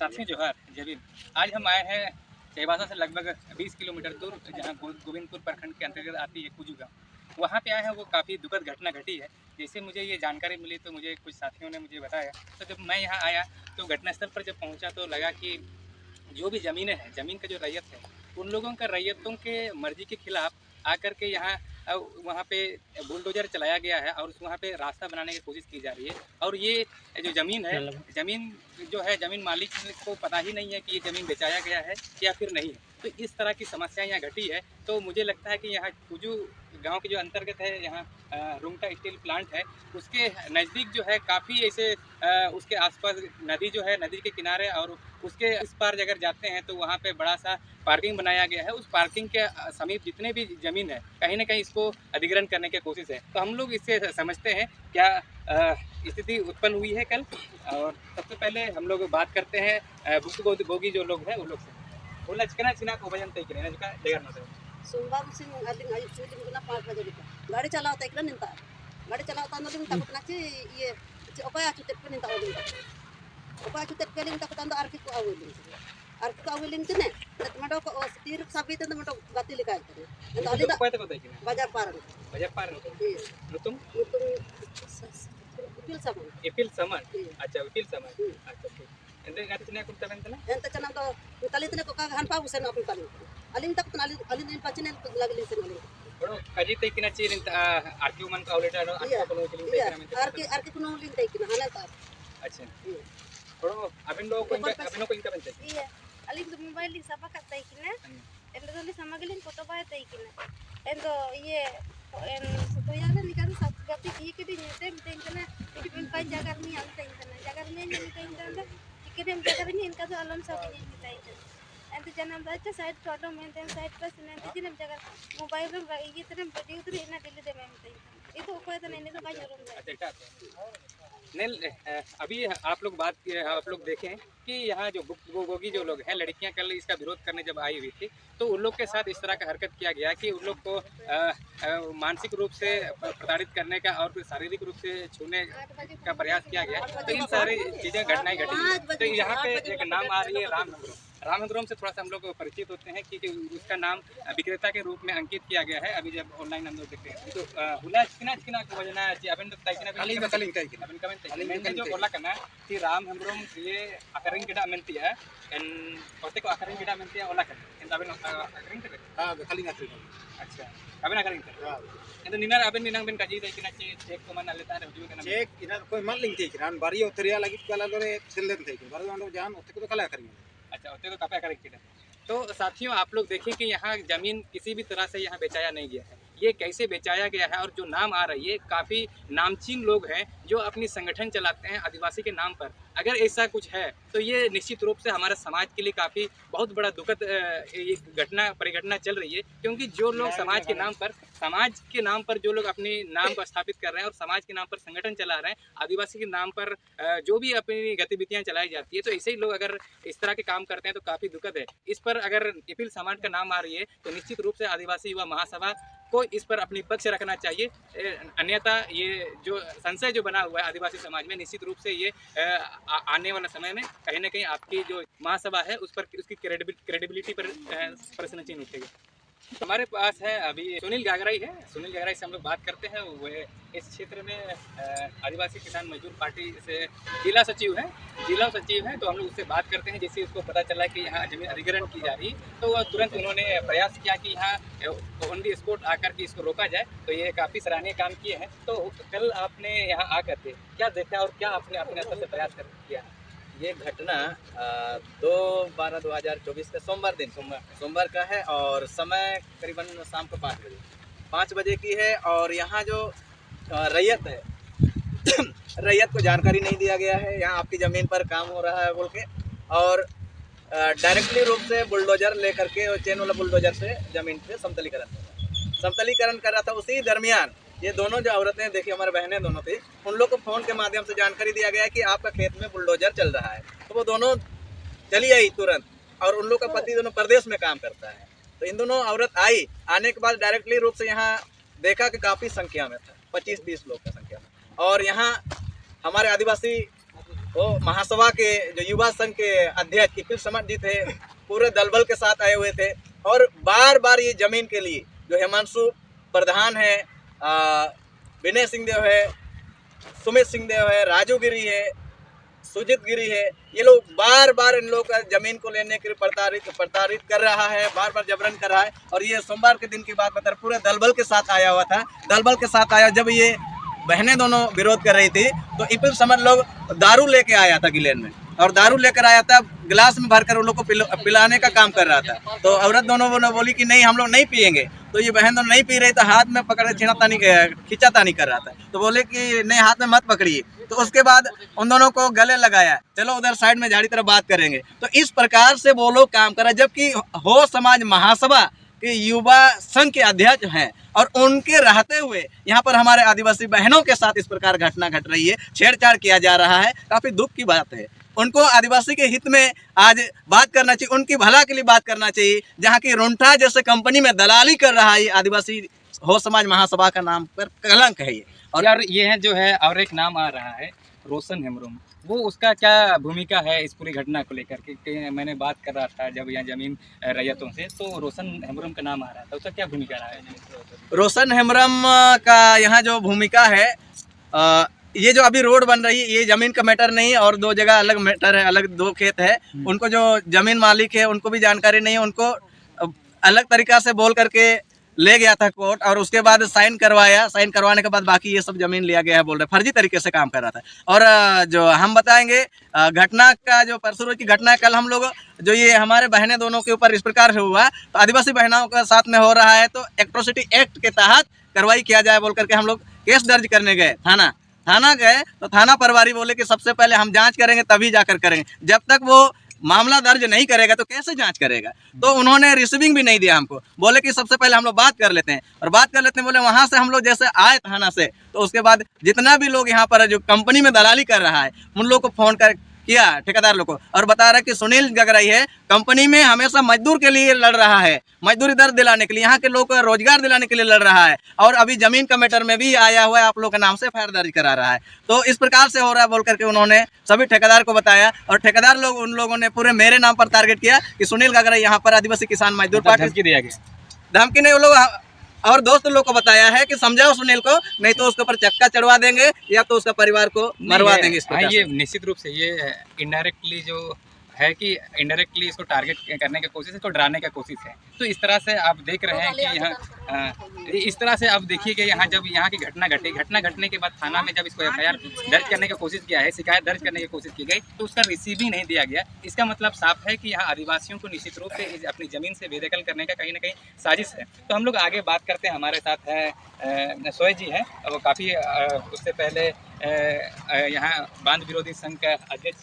साथियों जोहार जबीन। आज हम आए हैं चाईबासा से लगभग 20 किलोमीटर दूर, जहां गोविंदपुर प्रखंड के अंतर्गत आती है कुजू गाँव। वहाँ पे आए हैं, वो काफ़ी दुखद घटना घटी है। जैसे मुझे ये जानकारी मिली तो मुझे कुछ साथियों ने मुझे बताया। तो जब मैं यहाँ आया तो घटनास्थल पर जब पहुँचा तो लगा कि जो भी ज़मीनें हैं, ज़मीन का जो रैयत है, उन लोगों का रैयतों के मर्ज़ी के खिलाफ़ आकर के यहाँ वहाँ पे बुलडोज़र चलाया गया है और वहाँ पे रास्ता बनाने की कोशिश की जा रही है। और ये जो ज़मीन है, ज़मीन जो है, ज़मीन मालिक को पता ही नहीं है कि ये ज़मीन बेचाया गया है या फिर नहीं है। तो इस तरह की समस्या यहाँ घटी है। तो मुझे लगता है कि यहाँ कुजू गाँव के जो अंतर्गत है, यहाँ रुंगटा स्टील प्लांट है, उसके नज़दीक जो है काफ़ी ऐसे उसके आसपास नदी जो है, नदी के किनारे और उसके इस पार अगर जाते हैं तो वहाँ पे बड़ा सा पार्किंग बनाया गया है। उस पार्किंग के समीप जितने भी ज़मीन है, कहीं ना कहीं इसको अधिग्रहण करने की कोशिश है। तो हम लोग इससे समझते हैं क्या स्थिति उत्पन्न हुई है कल। और सबसे पहले हम लोग बात करते हैं भुक्तभोगी जो लोग हैं उन लोग से। बोला चिकना चिना को भजन तय करें का जगह ना सोमवार से अलिंग आयु सुलिंग गुना 5 बजे का गाड़ी चलाता है निंता गाड़ी चलाता नो लिंग takut naci ये ओपा चुतेट पे निंता ओलिंग ओपा चुतेट पे लिंग takut ando arki को awilin tene net mado ko tir sabi tene mado gati likai tene ando ali da bajar parang lutung ipil saman अच्छा upil sama अच्छा ठीक ente ngati चिना कुंता बंतला ente chana do tali tene ko ka han pa usen apun tali aling takut alin din pachine lagi lisen aling बड़ो काजी तय किना चीरिन आर्क्यूमन का औलेटा no आर्क्यूमन को link तय किना arki kuno lin tay kina hanan ta अच्छा बड़ो अबिन लोग को इनका बनते iya aling do mobile link sapa ka tay kina endo dole samagalin foto ba tay kina endo iye en sotoyala ni kan sab gapi iye ke din tem kana ipin pan jagar ni al tay kana jagar ni tay kana ikidem jagar ni inka do alam sab ni tay kana endo janam bacha side photo maintain side plus ne dijinem jagar mobile rum iye terem video tur ina dili de mem tay itu ukoy to ne to ka jarum अच्छा nail अभी आप लोग देखें कि यहाँ जो भुक्तभोगी जो लोग हैं, लड़कियाँ कल इसका विरोध करने जब आई हुई थी तो उन लोग के साथ इस तरह का हरकत किया गया कि उन लोग को मानसिक रूप से प्रताड़ित करने का और फिर शारीरिक रूप से छूने का प्रयास किया गया। तो इन सारी चीज़ें घटनाएं घटी। तो यहाँ पे एक नाम आ रही है राम हंग्रोम से थोड़ा सा हम लोग परिचित होते हैं कि उसका नाम विक्रेता के रूप में अंकित किया गया है। अभी जब ऑनलाइन हम लोग देखते हैं तो हुला चिकना को वजना अबन तो जो बोला करना कि राम हंग्रोम ये अकरिंग गिड़ा मेंती है एन ओते को अकरिंग गिड़ा मेंती है ओला करना इन अबन अकरिंग करे हां खाली अकरिंग अच्छा अबन अकरिंग करे इन निनार अबन निनांग बेन काजी किना चेक को मन लेता है हुजू करना चेक इना कोई मान लिंग थी किरान बारियो उतरिया लगी कला लोरे सेलेन थी बारियो अंदर जान ओते को कला करेंगे। अच्छा ओते को कपा करेंगे। तो साथियों आप लोग देखें कि यहाँ ज़मीन किसी भी तरह से यहाँ बेचाया नहीं गया है। ये कैसे बेचाया गया है और जो नाम आ रही है काफ़ी नामचीन लोग हैं जो अपनी संगठन चलाते हैं आदिवासी के नाम पर। अगर ऐसा कुछ है तो ये निश्चित रूप से हमारे समाज के लिए काफ़ी बहुत बड़ा दुखद परिघटना चल रही है, क्योंकि जो लोग समाज के नाम पर जो लोग अपने नाम को स्थापित कर रहे हैं और समाज के नाम पर संगठन चला रहे हैं, आदिवासी के नाम पर जो भी अपनी गतिविधियां चलाई जाती है, तो ऐसे ही लोग अगर इस तरह के काम करते हैं तो काफ़ी दुखद है। इस पर अगर इपिल समाज का नाम आ रही है तो निश्चित रूप से आदिवासी युवा महासभा को इस पर अपनी पक्ष रखना चाहिए। अन्यथा ये जो संशय जो बना हुआ है आदिवासी समाज में, निश्चित रूप से ये आने वाला समय में कहीं ना कहीं आपकी जो महासभा है उस पर उसकी क्रेडिबिलिटी पर प्रश्न चिन्ह उठेगा। हमारे पास है अभी सुनील गागराई है। सुनील गागराई से हम लोग बात करते हैं। वो इस क्षेत्र में आदिवासी किसान मजदूर पार्टी से जिला सचिव है। तो हम लोग उससे बात करते हैं। जैसे उसको पता चला कि यहाँ जमीन अधिग्रहण की जा रही है तो वह तुरंत उन्होंने प्रयास किया कि यहाँ ऑन दी स्पॉट आकर के इसको रोका जाए। तो ये काफ़ी सराहनीय काम किए हैं। तो कल आपने यहाँ आकर के क्या देखा और क्या आपने अपने स्तर से प्रयास किया? ये घटना 2/12/2024 का सोमवार का है और समय करीबन शाम को 5 बजे की है। और यहाँ जो रैयत है रैयत को जानकारी नहीं दिया गया है। यहाँ आपकी ज़मीन पर काम हो रहा है बोल के, और डायरेक्टली रूप से बुलडोजर लेकर के और चेन वाला बुलडोजर से ज़मीन पे समतलीकरण कर रहा था। उसी दरमियान ये दोनों जो औरतें देखिए, हमारे बहनें दोनों थी, उन लोग को फ़ोन के माध्यम से जानकारी दिया गया कि आपका खेत में बुलडोजर चल रहा है। तो वो दोनों चली आई तुरंत, और उन लोग का पति दोनों प्रदेश में काम करता है। तो इन दोनों औरत आने के बाद डायरेक्टली रूप से यहाँ देखा कि काफ़ी संख्या में था, 25-20 लोग की संख्या में। और यहाँ हमारे आदिवासी वो महासभा के जो युवा संघ के अध्यक्ष इपिल समद जी थे, पूरे दलबल के साथ आए हुए थे और बार बार ये जमीन के लिए जो हिमांशु प्रधान है, विनय सिंह देव है, सुमित सिंह देव है, राजू गिरी है, सुजीत गिरी है, ये लोग बार बार इन लोग का जमीन को लेने के लिए प्रताड़ित कर रहा है, बार बार जबरन कर रहा है। और ये सोमवार के दिन की बात बता, पूरे दलबल के साथ आया हुआ था। दलबल के साथ आया, जब ये बहनें दोनों विरोध कर रही थी तो इपिल समद लोग दारू लेके आया था गिलेन में, और दारू लेकर आया था, गिलास में भरकर उन लोग को पिलाने का काम कर रहा था। तो औरत दोनों बोली कि नहीं, हम लोग नहीं पियेंगे। तो ये बहन दोनों नहीं पी रही, तो हाथ में पकड़ खींचातानी कर रहा था। तो बोले कि नहीं, हाथ में मत पकड़िए। तो उसके बाद उन दोनों को गले लगाया, चलो उधर साइड में झाड़ी तरफ बात करेंगे। तो इस प्रकार से वो लोग काम कर रहे हैं, जबकि हो समाज महासभा के युवा संघ के अध्यक्ष हैं और उनके रहते हुए यहाँ पर हमारे आदिवासी बहनों के साथ इस प्रकार घटना घट रही है, छेड़छाड़ किया जा रहा है। काफ़ी दुख की बात है। उनको आदिवासी के हित में आज बात करना चाहिए, उनकी भला के लिए बात करना चाहिए। जहाँ की रुंठा जैसे कंपनी में दलाली कर रहा है आदिवासी हो समाज महासभा का नाम पर कलंक है ये। और यार ये है जो है, और एक नाम आ रहा है रोशन हेम्ब्रोम, वो उसका क्या भूमिका है इस पूरी घटना को लेकर के? मैंने बात कर रहा था जब यहाँ जमीन रैयतों से, तो रोशन हेम्ब्रोम का नाम आ रहा था, उसका क्या भूमिका रहा है? रोशन हेम्ब्रोम का यहाँ जो भूमिका है, ये जो अभी रोड बन रही है, ये जमीन का मैटर नहीं, और दो जगह अलग मैटर है, अलग दो खेत है। उनको जो जमीन मालिक है उनको भी जानकारी नहीं है, उनको अलग तरीका से बोल करके ले गया था कोर्ट, और उसके बाद साइन करवाया। साइन करवाने के बाद बाकी ये सब जमीन लिया गया है, बोल रहे फर्जी तरीके से काम कर रहा था। और जो हम बताएंगे घटना का, जो परसों की घटना है, कल हम लोग जो ये हमारे बहनें दोनों के ऊपर इस प्रकार से हुआ, तो आदिवासी बहनों के साथ में हो रहा है, तो एट्रोसिटी एक्ट के तहत कार्रवाई किया जाए बोल करके हम लोग केस दर्ज करने गए। थाना गए तो थाना प्रभारी बोले कि सबसे पहले हम जांच करेंगे, तभी जाकर करेंगे। जब तक वो मामला दर्ज नहीं करेगा तो कैसे जांच करेगा? तो उन्होंने रिसीविंग भी नहीं दिया हमको, बोले कि सबसे पहले हम लोग बात कर लेते हैं। और बात कर लेते हैं बोले, वहां से हम लोग जैसे आए थाना से, तो उसके बाद जितना भी लोग यहाँ पर जो कंपनी में दलाली कर रहा है उन लोग को फोन कर किया, ठेकेदार लोग को, और बता रहा है कि सुनील गगराई है कंपनी में हमेशा मजदूर के लिए लड़ रहा है, मजदूरी दर दिलाने के लिए, यहाँ के लोग को रोजगार दिलाने के लिए लड़ रहा है, और अभी जमीन का मैटर में भी आया हुआ है, आप लोग के नाम से एफआईआर दर्ज करा रहा है। तो इस प्रकार से हो रहा है बोल करके उन्होंने सभी ठेकेदार को बताया, और ठेकेदार लोग, उन लोगों ने पूरे मेरे नाम पर टारगेट किया कि सुनील गगराई यहाँ पर आदिवासी किसान मजदूर पार्टी। धमकी दिया गया? धमकी नहीं, वो लोग और दोस्त लोग को बताया है कि समझाओ सुनील को, नहीं तो उसके ऊपर चक्का चढ़वा देंगे या तो उसका परिवार को मरवा देंगे। इस प्रकार ये निश्चित रूप से ये इनडायरेक्टली जो है कि इनडायरेक्टली इसको टारगेट करने की कोशिश है, इसको डराने की कोशिश है। तो इस तरह से आप देख रहे हैं कि यहाँ इस तरह से आप देखिए कि यहाँ जब यहाँ की घटना घटी, घटना घटने के बाद थाना में जब इसको एफआईआर दर्ज करने की कोशिश किया है, शिकायत दर्ज करने की कोशिश की गई, तो उसका रिसीव ही नहीं दिया गया। इसका मतलब साफ है कि यहाँ आदिवासियों को निश्चित रूप से अपनी ज़मीन से बेदखल करने का कहीं ना कहीं साजिश है। तो हम लोग आगे बात करते हैं, हमारे साथ है सोए जी हैं, वो काफ़ी उससे पहले यहाँ बांध विरोधी संघ का अध्यक्ष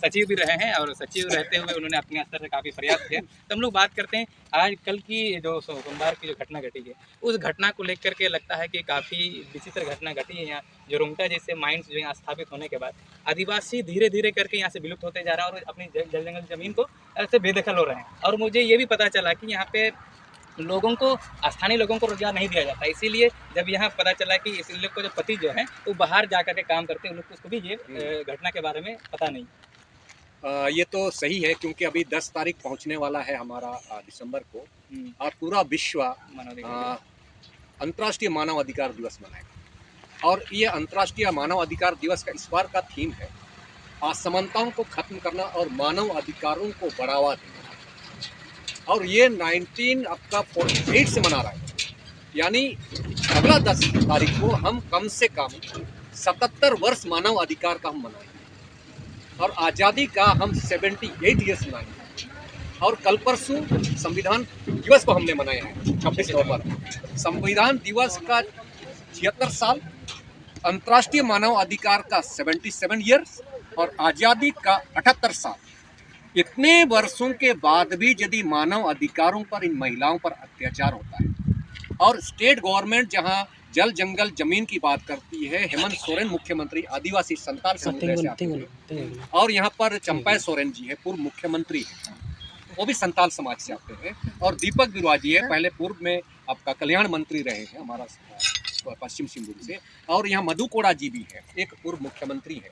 सचिव भी रहे हैं, और सचिव रहते हुए उन्होंने अपने स्तर से काफ़ी प्रयास किया। तो हम लोग बात करते हैं आज कल की जो सोमवार की जो घटना घटी है, उस घटना को लेकर के लगता है कि काफ़ी विचित्र घटना घटी है। यहाँ जो रुंगटा जैसे माइंस जो यहाँ स्थापित होने के बाद आदिवासी धीरे धीरे करके यहाँ से विलुप्त होते जा रहा है और अपनी जल जंगल ज़मीन को ऐसे बेदखल हो रहे हैं। और मुझे ये भी पता चला कि यहाँ पे लोगों को, स्थानीय लोगों को रोजगार नहीं दिया जाता, इसीलिए जब यहाँ पता चला कि इस लोग को जो पति जो है वो बाहर जा कर के काम करते हैं, उन लोग को उसको भी ये घटना के बारे में पता नहीं। ये तो सही है, क्योंकि अभी 10 तारीख पहुंचने वाला है हमारा दिसंबर को, और पूरा विश्व अंतर्राष्ट्रीय मानव अधिकार दिवस मनाएगा। और ये अंतर्राष्ट्रीय मानव अधिकार दिवस का इस बार का थीम है असमानताओं को खत्म करना और मानव अधिकारों को बढ़ावा देना। और ये 1948 से मना रहा है, यानी अगला 10 तारीख को हम कम से कम 77 वर्ष मानव अधिकार का हम मनाएंगे, और आज़ादी का हम 78 ईयर्स मनाएंगे। और कल परसों संविधान दिवस को हमने मनाया है 26 नवंबर। संविधान दिवस का 76 साल, अंतर्राष्ट्रीय मानव अधिकार का 77 ईयर्स, और आज़ादी का 78 साल। इतने वर्षों के बाद भी यदि मानव अधिकारों पर, इन महिलाओं पर अत्याचार होता है, और स्टेट गवर्नमेंट जहां जल जंगल जमीन की बात करती है, हेमंत सोरेन मुख्यमंत्री आदिवासी संताल समुदाय से आते हैं, और यहाँ पर चंपा सोरेन जी है पूर्व मुख्यमंत्री है, वो भी संताल समाज से आते हैं, और दीपक बिरुआ जी है, पहले पूर्व में आपका कल्याण मंत्री रहे हैं हमारा पश्चिम सिंहभूम से, और यहाँ मधु कोड़ा जी भी है, एक पूर्व मुख्यमंत्री है।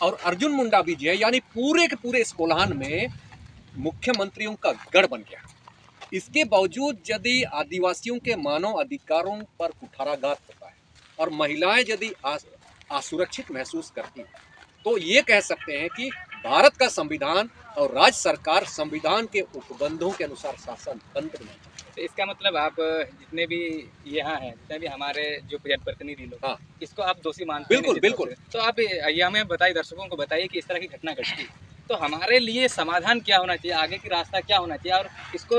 और अर्जुन मुंडा भी जो है यानी पूरे के पूरे इस कोल्हान में मुख्यमंत्रियों का गढ़ बन गया। इसके बावजूद यदि आदिवासियों के मानव अधिकारों पर कुठाराघात होता है और महिलाएं यदि असुरक्षित महसूस करती हैं, तो ये कह सकते हैं कि भारत का संविधान और राज्य सरकार संविधान के उपबंधों के अनुसार शासन तंत्र नहीं। तो इसका मतलब आप जितने भी यहाँ हैं, जितने भी हमारे जो जनप्रतिनिधि लोग, हाँ, इसको आप दोषी मानते हैं? बिल्कुल बिल्कुल। तो आप ये हमें बताइए, दर्शकों को बताइए कि इस तरह की घटना घटती है तो हमारे लिए समाधान क्या होना चाहिए, आगे की रास्ता क्या होना चाहिए, और इसको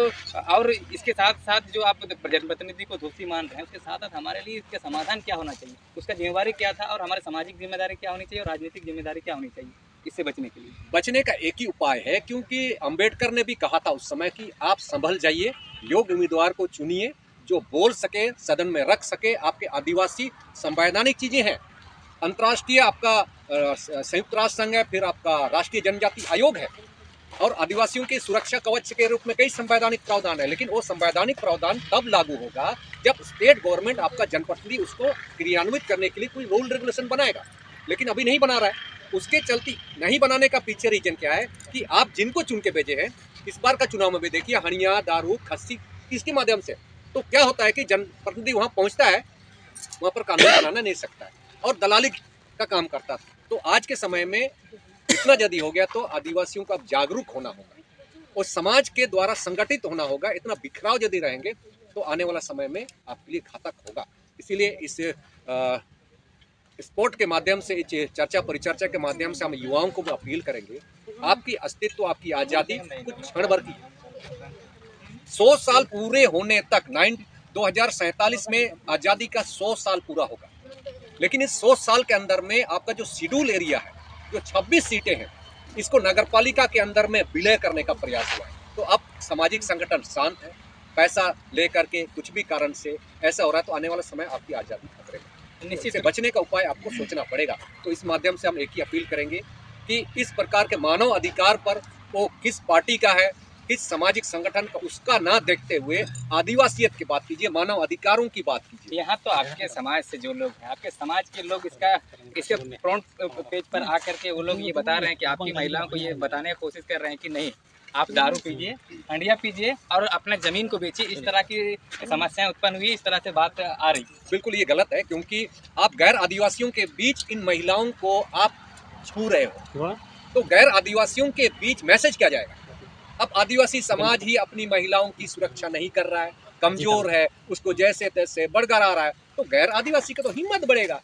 और इसके साथ साथ जो आप जनप्रतिनिधि को दोषी मान रहे हैं उसके साथ साथ हमारे लिए इसका समाधान क्या होना चाहिए, उसका जिम्मेदारी क्या था, और हमारे सामाजिक जिम्मेदारी क्या होनी चाहिए और राजनीतिक जिम्मेदारी क्या होनी चाहिए इससे बचने के लिए? बचने का एक ही उपाय है, क्योंकि अंबेडकर ने भी कहा था उस समय कि आप संभल जाइए, योग्य उम्मीदवार को चुनिए जो बोल सके, सदन में रख सके। आपके आदिवासी संवैधानिक चीजें हैं, अंतर्राष्ट्रीय आपका संयुक्त राष्ट्र संघ है, फिर आपका राष्ट्रीय जनजाति आयोग है, और आदिवासियों के सुरक्षा कवच के रूप में कई संवैधानिक प्रावधान है। लेकिन वो संवैधानिक प्रावधान तब लागू होगा जब स्टेट गवर्नमेंट, आपका जनप्रतिनिधि, उसको क्रियान्वित करने के लिए कोई रूल रेगुलेशन बनाएगा। लेकिन अभी नहीं बना रहा है। उसके चलती नहीं बनाने का पीछे रीजन क्या है कि आप जिनको चुन के भेजे हैं, इस बार का चुनाव में भी देखिए, हणिया, दारू, खस्सी, इसके माध्यम से तो क्या होता है कि जनप्रतिनिधि वहाँ पहुँचता है, वहाँ पर कानून बनाना नहीं सकता है और दलाली का काम करता था। तो आज के समय में इतना यदि हो गया तो आदिवासियों को अब जागरूक होना होगा और समाज के द्वारा संगठित होना होगा। इतना बिखराव यदि रहेंगे तो आने वाला समय में आपके लिए घातक होगा। इसीलिए इस स्पोर्ट के माध्यम से, चर्चा परिचर्चा के माध्यम से हम युवाओं को भी अपील करेंगे, आपकी अस्तित्व, आपकी आज़ादी कुछ क्षण भर की। 100 साल पूरे होने तक 2047 में आज़ादी का 100 साल पूरा होगा। लेकिन इस 100 साल के अंदर में आपका जो शेड्यूल एरिया है, जो 26 सीटें हैं, इसको नगरपालिका के अंदर में विलय करने का प्रयास हुआ है। तो अब सामाजिक संगठन शांत है, पैसा लेकर के कुछ भी कारण से ऐसा हो रहा है, तो आने वाला समय आपकी आज़ादी खतरे में। निश्चित से बचने का उपाय आपको सोचना पड़ेगा। तो इस माध्यम से हम एक ही अपील करेंगे कि इस प्रकार के मानव अधिकार पर वो किस पार्टी का है, किस सामाजिक संगठन का, उसका ना देखते हुए आदिवासियत की बात कीजिए, मानव अधिकारों की बात कीजिए। यहाँ तो आपके समाज से जो लोग हैं, आपके समाज के लोग इसके फ्रंट पेज पर आकर के वो लोग ये बता रहे हैं कि आपकी महिलाओं को ये बताने की कोशिश कर रहे हैं कि नहीं, आप दारू पीजिए, हंडिया पीजिए और अपना जमीन को बेचिए। इस तरह की समस्याएं उत्पन्न हुई, इस तरह से बात आ रही। बिल्कुल ये गलत है, क्योंकि आप गैर आदिवासियों के बीच इन महिलाओं को आप छू रहे हो, तो गैर आदिवासियों के बीच मैसेज क्या जाएगा? अब आदिवासी समाज ही अपनी महिलाओं की सुरक्षा नहीं कर रहा है, कमजोर है, उसको जैसे तैसे बरकरार रहा है, तो गैर आदिवासी का तो हिम्मत बढ़ेगा।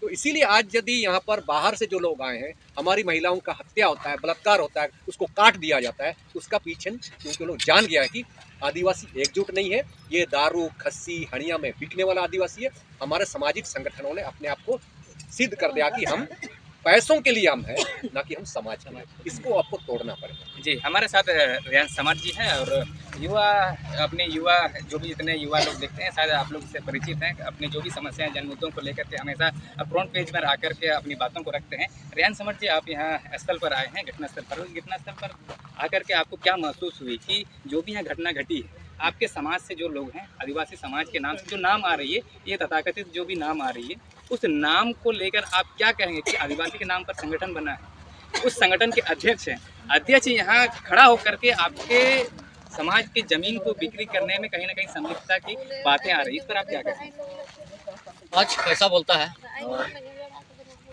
तो इसीलिए आज यदि यहाँ पर बाहर से जो लोग आए हैं, हमारी महिलाओं का हत्या होता है, बलात्कार होता है, उसको काट दिया जाता है, उसका पीछे क्योंकि लोग जान गया है कि आदिवासी एकजुट नहीं है, ये दारू, खस्सी, हणिया में बिकने वाला आदिवासी है। हमारे सामाजिक संगठनों ने अपने आप को सिद्ध कर दिया कि हम पैसों के लिए हम हैं, ना कि हम समाज के लिए। इसको आपको तोड़ना पड़ेगा। जी, हमारे साथ रियांश समर जी हैं और अपने युवा जो भी जितने युवा लोग देखते हैं, शायद आप लोग से परिचित हैं, अपनी जो भी समस्याएं, जन मुद्दों को लेकर के हमेशा फ्रंट पेज पर आकर के अपनी बातों को रखते हैं। रियांश समर जी, आप यहाँ स्थल पर आए हैं, घटनास्थल पर। घटनास्थल पर आकर के आपको क्या महसूस हुई कि जो भी यहाँ घटना घटी है, आपके समाज से जो लोग हैं, आदिवासी समाज के नाम से जो नाम आ रही है, ये तथाकथित जो भी नाम आ रही है, उस नाम को लेकर आप क्या कहेंगे कि आदिवासी के नाम पर संगठन बना है, उस संगठन के अध्यक्ष हैं, अध्यक्ष यहाँ खड़ा होकर के आपके समाज की जमीन को बिक्री करने में कहीं ना कहीं संलिप्तता की बातें आ रही है, इस पर आप क्या कहेंगे? आज पैसा बोलता है,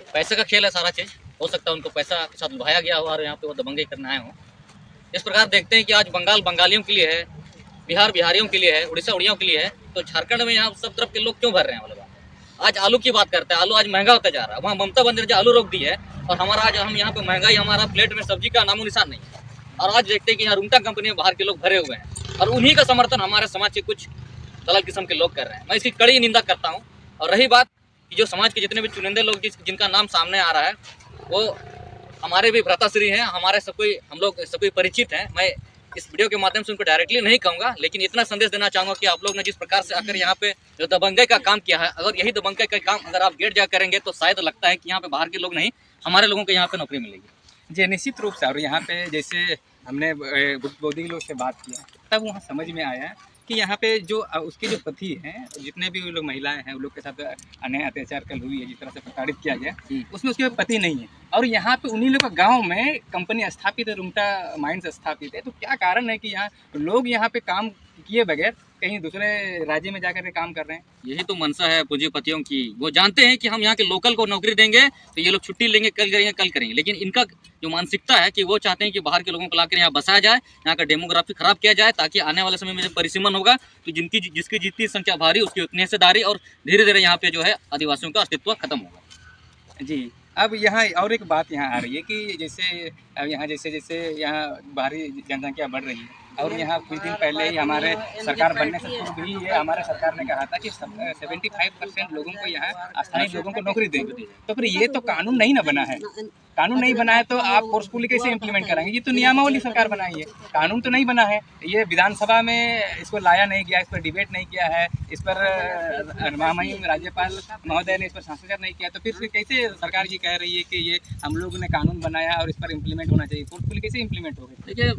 पैसे का खेल है सारा चीज़। हो सकता है उनको पैसा के साथ लुभाया गया हो और यहाँ पे वो दबंगई करने आए हों। इस प्रकार देखते हैं कि आज बंगाल बंगालियों के लिए है, बिहार बिहारियों के लिए है, उड़ीसा उड़ियों के लिए है, तो झारखंड में यहाँ सब तरफ के लोग क्यों भर रहे हैं? मतलब आज आलू की बात करते हैं, आलू आज महंगा होता जा रहा है। वहाँ ममता बंदर आलू रोक दी है और हमारा आज हम यहाँ पे महंगाई, हमारा प्लेट में सब्जी का नामो निशान नहीं है। और आज देखते हैं कि यहाँ रुंगटा कंपनी में बाहर के लोग भरे हुए हैं और उन्हीं का समर्थन हमारे समाज के कुछ दलाल किस्म के लोग कर रहे हैं। मैं इसकी कड़ी निंदा करता हूँ। और रही बात कि जो समाज के जितने भी चुनिंदे लोग जिनका नाम सामने आ रहा है, वो हमारे भी भ्राताश्री हैं, हमारे हम लोग सब कोई परिचित हैं। मैं इस वीडियो के माध्यम से उनको डायरेक्टली नहीं कहूँगा, लेकिन इतना संदेश देना चाहूँगा कि आप लोग ने जिस प्रकार से आकर यहाँ पे जो दबंगई का काम किया है, अगर यही दबंगई का काम अगर आप गेट जा करेंगे तो शायद लगता है कि यहाँ पे बाहर के लोग नहीं, हमारे लोगों को यहाँ पे नौकरी मिलेगी। जी, निश्चित रूप से। और यहाँ पे जैसे हमने बुद्ध लोग से बात किया, तब वहाँ समझ में आया कि यहाँ पे जो उसके जो पति हैं, जितने भी लोग महिलाएं हैं, उन लोग के साथ अन्याय अत्याचार कल हुई है, जिस तरह से प्रताड़ित किया गया, उसमें उसके पति नहीं है। और यहाँ पे उन्हीं लोग का गाँव में कंपनी स्थापित है, रुंगटा माइंस स्थापित है। तो क्या कारण है कि यहाँ लोग यहाँ पे काम किए बगैर कहीं दूसरे राज्य में जाकर के काम कर रहे हैं? यही तो मंशा है पूंजीपतियों की। वो जानते हैं कि हम यहाँ के लोकल को नौकरी देंगे तो ये लोग छुट्टी लेंगे, कल करेंगे। लेकिन इनका जो मानसिकता है कि वो चाहते हैं कि बाहर के लोगों को लाकर यहाँ बसाया जाए, यहाँ का डेमोग्राफी खराब किया जाए, ताकि आने वाले समय में जब परिसीमन होगा तो जिसकी जितनी संख्या भारी उसकी उतनी हिस्सेदारी, और धीरे धीरे यहाँ पे जो है आदिवासियों का अस्तित्व खत्म होगा। जी, अब यहाँ और एक बात यहाँ आ रही है कि जैसे अब यहाँ जैसे यहाँ बाहरी जनसंख्या बढ़ रही है, और यहाँ कुछ दिन पहले ही हमारे सरकार बनने से पूर्व ही ये हमारे सरकार ने कहा था कि 75% लोगों को यहाँ स्थानीय लोगों को नौकरी देंगे। तो फिर ये तो कानून नहीं ना बना है। कानून नहीं बना है तो आप फोर्सफुली कैसे इम्प्लीमेंट कराएंगे? ये तो नियमावली सरकार बनाई है, कानून तो नहीं बना है। ये विधानसभा में इसको लाया नहीं गया, इस पर डिबेट नहीं किया है, इस पर महामहिम राज्यपाल महोदय ने इस पर हस्ताक्षर नहीं किया। तो फिर कैसे सरकार ये कह रही है कि ये हम लोगों ने कानून बनाया और इस पर इम्प्लीमेंट होना चाहिए? फोर्सफुली कैसे इम्प्लीमेंट होगा? देखिए,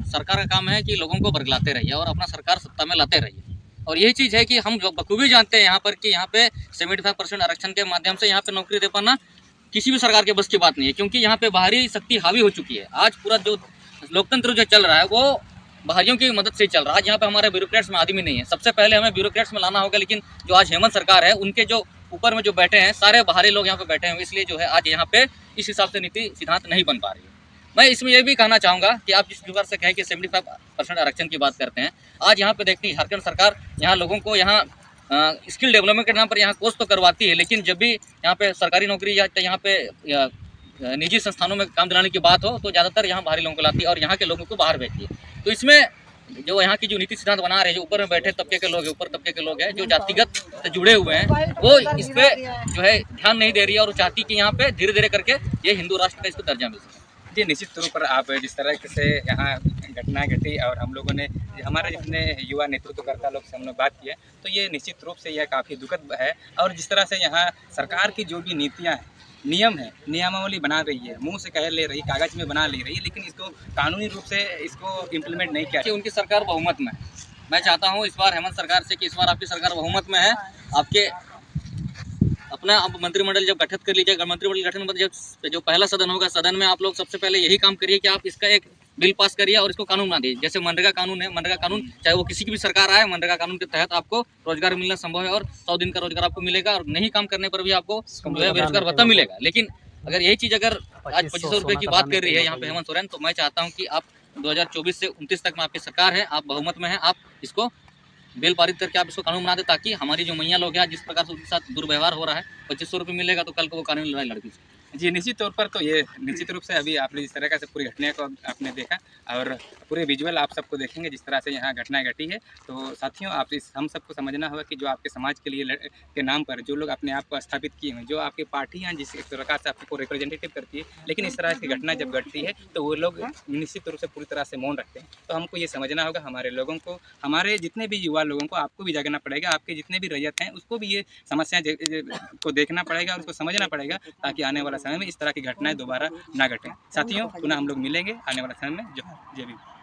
सरकार का काम है कि लोगों को बरगलाते रहिए और अपना सरकार सत्ता में लाते रहिए। और यही चीज़ है कि हम बखूबी जानते हैं यहाँ पर कि यहाँ पे 75% आरक्षण के माध्यम से यहाँ पे नौकरी दे पाना किसी भी सरकार के बस की बात नहीं है, क्योंकि यहाँ पे बाहरी शक्ति हावी हो चुकी है। आज पूरा जो लोकतंत्र जो चल रहा है वो बाहरियों की मदद से चल रहा है। आज यहाँ पे हमारे ब्यूरोक्रेट्स में आदमी नहीं है। सबसे पहले हमें ब्यूरोक्रेट्स में लाना होगा, लेकिन जो आज हेमंत सरकार है उनके जो ऊपर में जो बैठे हैं सारे बाहरी लोग यहाँ पे बैठे हैं, इसलिए जो है आज यहाँ पे इस हिसाब से नीति सिद्धांत नहीं बन पा रही है। मैं इसमें यह भी कहना चाहूँगा कि आप जिस प्रकार से कहें कि 75% आरक्षण की बात करते हैं, आज यहाँ पे देखते हैं झारखंड सरकार यहाँ लोगों को यहाँ स्किल डेवलपमेंट के नाम पर यहाँ कोर्स तो करवाती है, लेकिन जब भी यहाँ पे सरकारी नौकरी या यहाँ पे निजी संस्थानों में काम दिलाने की बात हो तो ज़्यादातर यहाँ बाहरी लोगों को लाती है और यहाँ के लोगों को बाहर भेजती है। तो इसमें जो यहाँ की जो नीति सिद्धांत बना रहे हैं, जो ऊपर में बैठे तबके के लोग हैं, ऊपर तबके के लोग हैं जो जातिगत से जुड़े हुए हैं, वो इस पे जो है ध्यान नहीं दे रही है और चाहती कि यहाँ पे धीरे धीरे करके ये हिंदू राष्ट्र का इसको दर्जा मिल सके। जी, निश्चित तौर पर आप जिस तरह से यहाँ घटनाएं घटी और हम लोगों ने हमारे जितने युवा नेतृत्वकर्ता लोग से हमने बात की है, तो ये निश्चित रूप से यह काफ़ी दुखद है। और जिस तरह से यहाँ सरकार की जो भी नीतियाँ हैं, नियम है, नियमावली बना रही है, मुंह से कह ले रही, कागज में बना ले रही है, लेकिन इसको कानूनी रूप से इसको इम्प्लीमेंट नहीं किया। कि उनकी सरकार बहुमत में है। मैं चाहता हूँ इस बार हेमंत सरकार से कि इस बार आपकी सरकार बहुमत में है। आपके अपना अब मंत्रिमंडल जब गठित कर लीजिएगा, मंत्रिमंडल गठन मतलब जो पहला सदन होगा, सदन में आप लोग सबसे पहले यही काम करिए कि आप इसका एक बिल पास करिए और इसको कानून बना दीजिए। जैसे मनरेगा कानून है, मनरेगा कानून चाहे वो किसी की भी सरकार आए, मनरेगा कानून के तहत आपको रोजगार मिलना संभव है और 100 दिन का रोजगार आपको मिलेगा और नहीं काम करने पर भी आपको जो है बेरोजगार भत्ता मिलेगा। लेकिन अगर यही चीज़ अगर आज 2500 रुपये की बात कर रही है यहाँ पे हेमंत सोरेन, तो मैं चाहता हूँ कि आप 2024 से 29 तक में आपकी सरकार है, आप बहुमत में हैं, आप इसको बिल पारित करके आप इसको कानून बना दे, ताकि हमारी जो मैया लोग हैं जिस प्रकार से उनके साथ दुर्व्यवहार हो रहा है, 2500 रुपये मिलेगा तो कल को वो कानूनी लड़ाई लड़की। जी, निश्चित तौर पर तो ये निश्चित रूप से अभी आपने जिस तरह से पूरी घटना को आपने देखा और पूरे विजुअल आप सबको देखेंगे जिस तरह से यहाँ घटनाएं घटी है। तो साथियों, आप हम सबको समझना होगा कि जो आपके समाज के लिए के नाम पर जो लोग अपने आप को स्थापित किए हैं, जो आपकी पार्टियाँ जिस प्रकार से आपको रिप्रेजेंटेटिव करती है, लेकिन इस तरह की घटना जब घटती है तो वो लोग निश्चित रूप से पूरी तरह से मौन रखते हैं। तो हमको ये समझना होगा, हमारे लोगों को, हमारे जितने भी युवा लोगों को, आपको भी जागना पड़ेगा, आपके जितने भी रैयत हैं उसको भी ये समस्या को देखना पड़ेगा और उसको समझना पड़ेगा, ताकि आने वाला समय में इस तरह की घटनाएं दोबारा ना घटें। साथियों, पुनः हम लोग मिलेंगे आने वाला समय में। जय भीम।